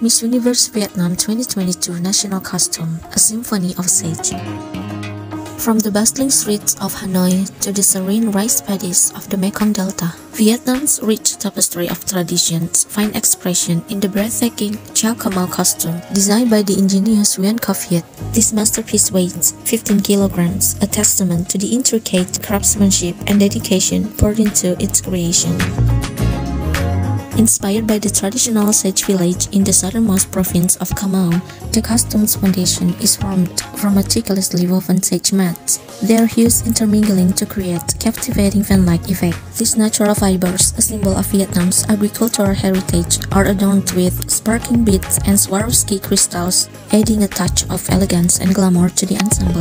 Miss Universe Vietnam 2022 National Costume, a symphony of Sedge. From the bustling streets of Hanoi to the serene rice paddies of the Mekong Delta, Vietnam's rich tapestry of traditions find expression in the breathtaking Chieu Ca Mau costume designed by the ingenious Nguyen Co Viet. This masterpiece weighs 15 kilograms, a testament to the intricate craftsmanship and dedication poured into its creation. Inspired by the traditional Sedge village in the southernmost province of Ca Mau, the costume's foundation is formed from meticulously woven sedge mats, their hues intermingling to create captivating fan-like effect. These natural fibers, a symbol of Vietnam's agricultural heritage, are adorned with sparkling beads and Swarovski crystals, adding a touch of elegance and glamour to the ensemble.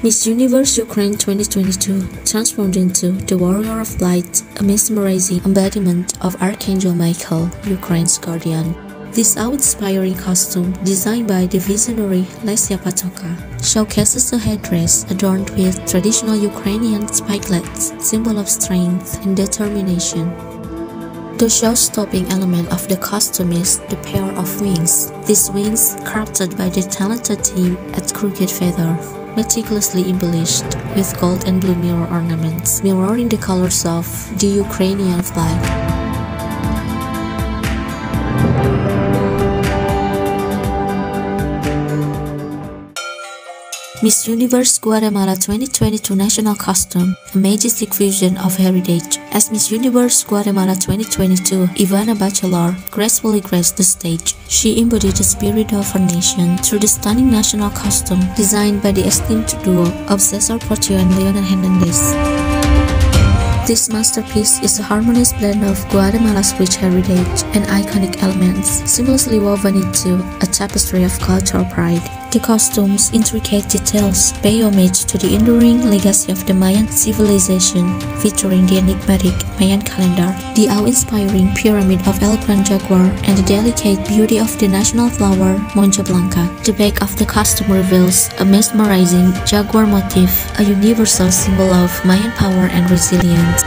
Miss Universe Ukraine 2022 transformed into the Warrior of Light, a mesmerizing embodiment of Archangel Michael, Ukraine's guardian. This awe-inspiring costume, designed by the visionary Lesia Patoka, showcases a headdress adorned with traditional Ukrainian spikelets, symbol of strength and determination. The show-stopping element of the costume is the pair of wings. These wings, crafted by the talented team at Crooked Feather, meticulously embellished with gold and blue mirror ornaments, mirroring the colors of the Ukrainian flag. Miss Universe Guatemala 2022 National Costume, a majestic fusion of heritage. As Miss Universe Guatemala 2022, Ivana Bachelor gracefully graced the stage. She embodied the spirit of her nation through the stunning national costume designed by the esteemed duo of Cesar Portillo and Leonel Hernandez. This masterpiece is a harmonious blend of Guatemala's rich heritage and iconic elements, seamlessly woven into a tapestry of cultural pride. The costume's intricate details pay homage to the enduring legacy of the Mayan civilization, featuring the enigmatic Mayan calendar, the awe-inspiring pyramid of eloquent Jaguar, and the delicate beauty of the national flower, Monja Blanca. The back of the costume reveals a mesmerizing Jaguar motif, a universal symbol of Mayan power and resilience.